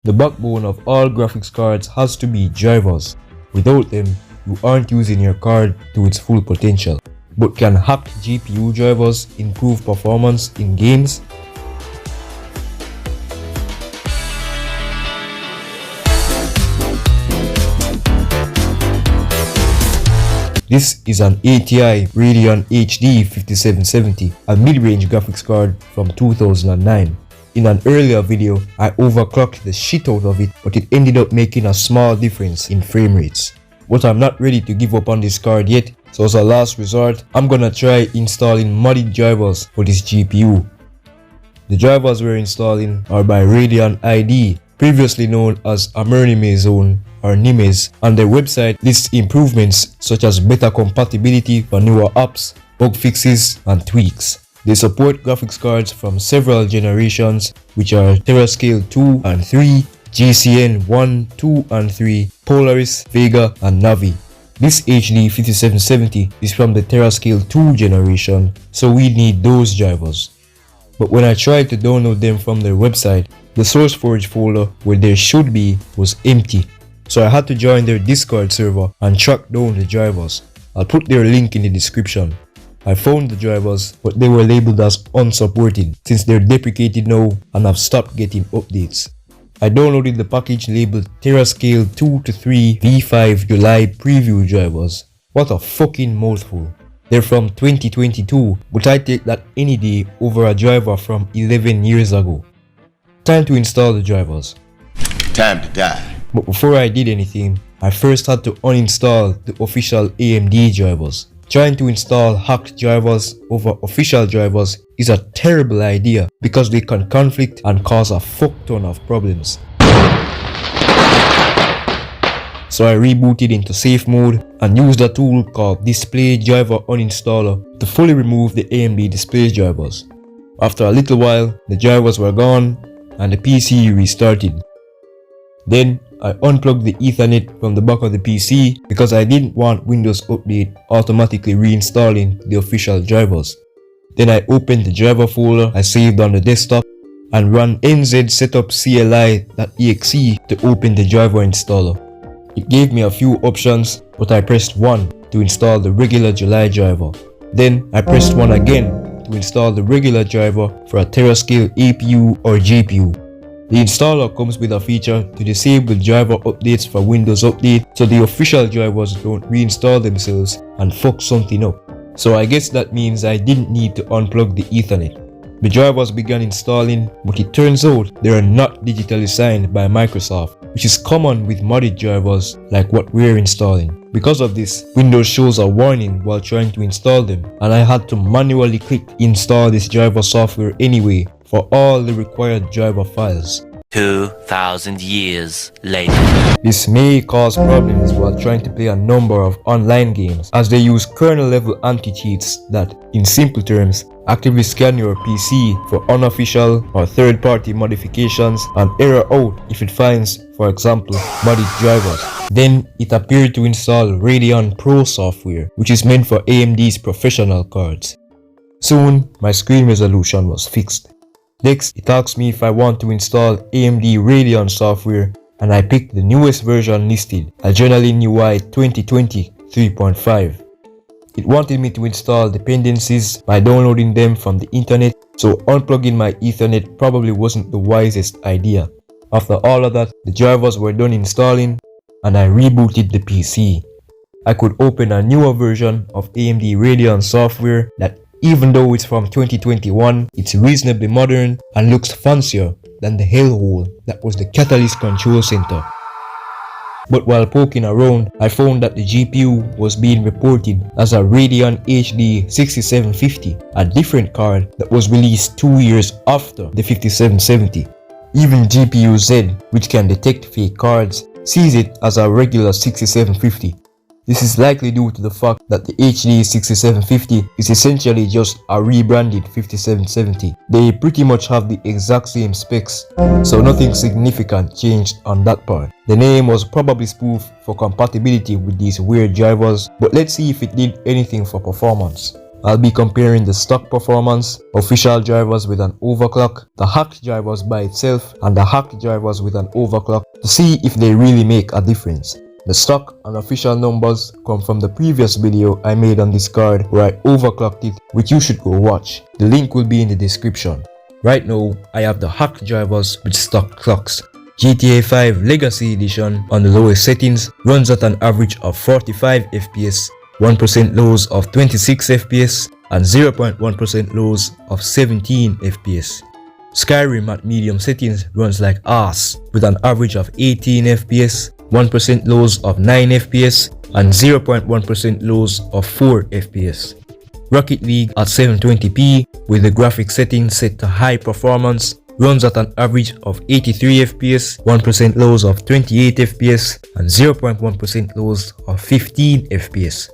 The backbone of all graphics cards has to be drivers. Without them, you aren't using your card to its full potential. But can hacked GPU drivers improve performance in games? This is an ATI Radeon HD 5770, a mid-range graphics card from 2009. In an earlier video, I overclocked the shit out of it, but it ended up making a small difference in frame rates. But I'm not ready to give up on this card yet, so as a last resort, I'm gonna try installing modded drivers for this GPU. The drivers we're installing are by Radeon ID, previously known as Amernimezone or Nimes, and their website lists improvements such as better compatibility for newer apps, bug fixes, and tweaks. They support graphics cards from several generations, which are Terascale 2 and 3, GCN 1, 2 and 3, Polaris, Vega, and Navi. This HD 5770 is from the Terascale 2 generation, so we need those drivers. But when I tried to download them from their website, the SourceForge folder where there should be was empty. So I had to join their Discord server and track down the drivers. I'll put their link in the description. I found the drivers, but they were labeled as unsupported since they're deprecated now and have stopped getting updates. I downloaded the package labeled Terascale 2 to 3 V5 July preview drivers. What a fucking mouthful. They're from 2022, but I take that any day over a driver from 11 years ago. Time to install the drivers. Time to die. But before I did anything, I first had to uninstall the official AMD drivers. Trying to install hacked drivers over official drivers is a terrible idea because they can conflict and cause a fuck ton of problems. So I rebooted into safe mode and used a tool called Display Driver Uninstaller to fully remove the AMD display drivers. After a little while, the drivers were gone and the PC restarted. Then I unplugged the Ethernet from the back of the PC because I didn't want Windows Update automatically reinstalling the official drivers. Then I opened the driver folder I saved on the desktop and ran nzsetupcli.exe to open the driver installer. It gave me a few options, but I pressed 1 to install the regular July driver. Then I pressed 1 again to install the regular driver for a Terascale APU or GPU. The installer comes with a feature to disable driver updates for Windows Update so the official drivers don't reinstall themselves and fuck something up. So I guess that means I didn't need to unplug the Ethernet. The drivers began installing, but it turns out they are not digitally signed by Microsoft, which is common with modded drivers like what we're installing. Because of this, Windows shows a warning while trying to install them, and I had to manually click install this driver software anyway for all the required driver files. 2,000 years later. This may cause problems while trying to play a number of online games, as they use kernel level anti-cheats that, in simple terms, actively scan your PC for unofficial or third-party modifications and error out if it finds, for example, modded drivers. Then it appeared to install Radeon Pro software, which is meant for AMD's professional cards. Soon, my screen resolution was fixed. Next, it asks me if I want to install AMD Radeon software, and I picked the newest version listed, Adrenaline UI 2020 3.5. It wanted me to install dependencies by downloading them from the internet, so unplugging my Ethernet probably wasn't the wisest idea. After all of that, the drivers were done installing, and I rebooted the PC. I could open a newer version of AMD Radeon software that, even though it's from 2021, it's reasonably modern and looks fancier than the hellhole that was the Catalyst Control Center. But while poking around, I found that the GPU was being reported as a Radeon HD 6750, a different card that was released 2 years after the 5770. Even GPU-Z, which can detect fake cards, sees it as a regular 6750. This is likely due to the fact that the HD 6750 is essentially just a rebranded 5770. They pretty much have the exact same specs, so nothing significant changed on that part. The name was probably spoofed for compatibility with these weird drivers, but let's see if it did anything for performance. I'll be comparing the stock performance, official drivers with an overclock, the hacked drivers by itself, and the hacked drivers with an overclock to see if they really make a difference. The stock and official numbers come from the previous video I made on this card where I overclocked it, which you should go watch. The link will be in the description. Right now, I have the hacked drivers with stock clocks. GTA 5 Legacy Edition on the lowest settings runs at an average of 45 FPS, 1% lows of 26 FPS, and 0.1% lows of 17 FPS. Skyrim at medium settings runs like ass with an average of 18 FPS, 1% lows of 9 FPS, and 0.1% lows of 4 FPS. Rocket League at 720p with the graphic settings set to high performance runs at an average of 83 FPS, 1% lows of 28 FPS, and 0.1% lows of 15 FPS.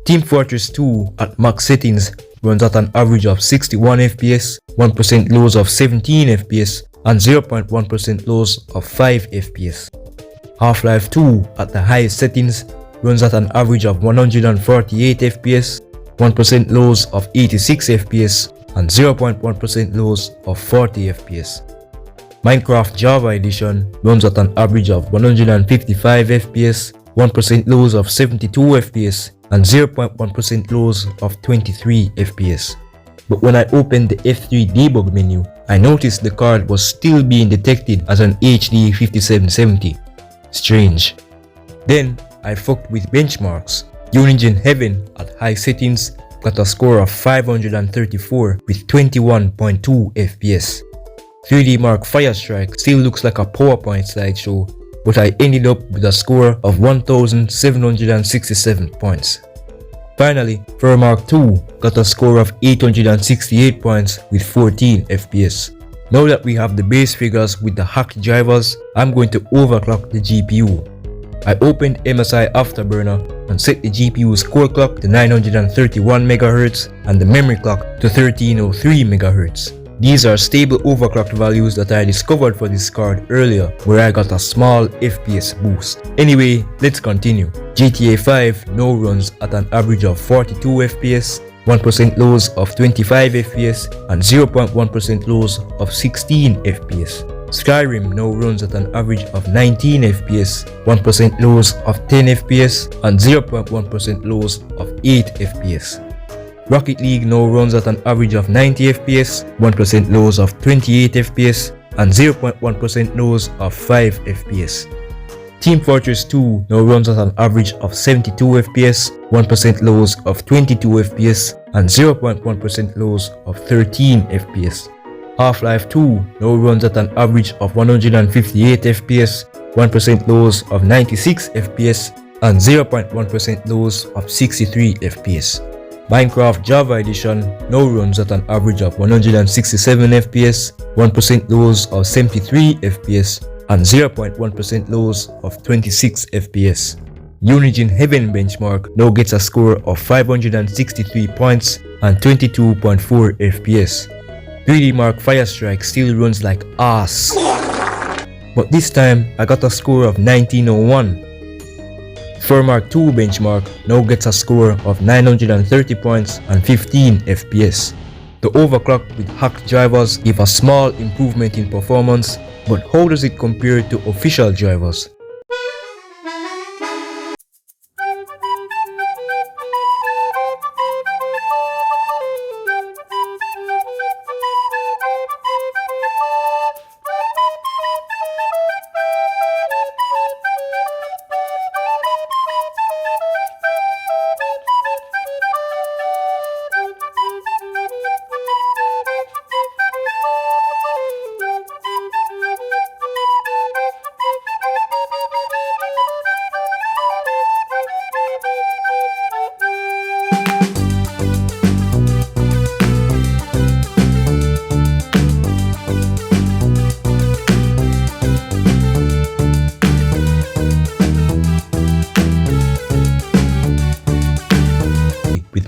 Team Fortress 2 at max settings runs at an average of 61 FPS, 1% lows of 17 FPS, and 0.1% lows of 5 FPS. Half-Life 2 at the highest settings runs at an average of 148 FPS, 1% lows of 86 FPS, and 0.1% lows of 40 FPS. Minecraft Java Edition runs at an average of 155 FPS, 1% lows of 72 FPS, and 0.1% lows of 23 FPS. But when I opened the F3 debug menu, I noticed the card was still being detected as an HD 5770. Strange. Then I fucked with benchmarks. Unigine Heaven at high settings got a score of 534 with 21.2 FPS. 3D Mark Firestrike still looks like a PowerPoint slideshow, but I ended up with a score of 1767 points. Finally, Furmark 2 got a score of 868 points with 14 FPS. Now that we have the base figures with the hacked drivers, I'm going to overclock the GPU. I opened MSI Afterburner and set the GPU's core clock to 931 MHz and the memory clock to 1303 MHz. These are stable overclocked values that I discovered for this card earlier, where I got a small FPS boost. Anyway, let's continue. GTA 5 now runs at an average of 42 FPS, 1% lows of 25 FPS, and 0.1% lows of 16 FPS. Skyrim now runs at an average of 19 FPS, 1% lows of 10 FPS, and 0.1% lows of 8 FPS. Rocket League now runs at an average of 90 FPS, 1% lows of 28 FPS, and 0.1% lows of 5 FPS. Team Fortress 2 now runs at an average of 72 FPS, 1% lows of 22 FPS, and 0.1% lows of 13 FPS. Half-Life 2 now runs at an average of 158 FPS, 1% lows of 96 FPS, and 0.1% lows of 63 FPS. Minecraft Java Edition now runs at an average of 167 FPS, 1% lows of 73 FPS, and 0.1% lows of 26 FPS. Unigine Heaven benchmark now gets a score of 563 points and 22.4 FPS. 3D Mark Firestrike still runs like ass, but this time I got a score of 1901. Furmark 2 benchmark now gets a score of 930 points and 15 FPS. The overclock with hacked drivers give a small improvement in performance, but how does it compare to official drivers?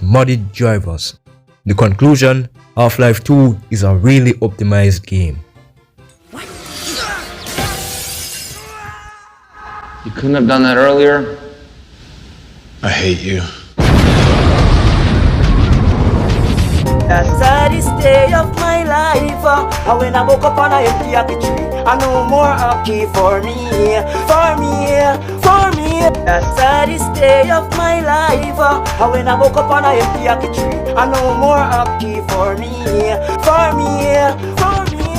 Modded drivers. The conclusion: Half-Life 2 is a really optimized game. You couldn't have done that earlier? I hate you. The saddest day of my life, and when I woke up on a empty happy tree, and no more hockey for me, for me, for me. The saddest day of my life, and when I woke up on a empty happy tree, and no more hockey for me.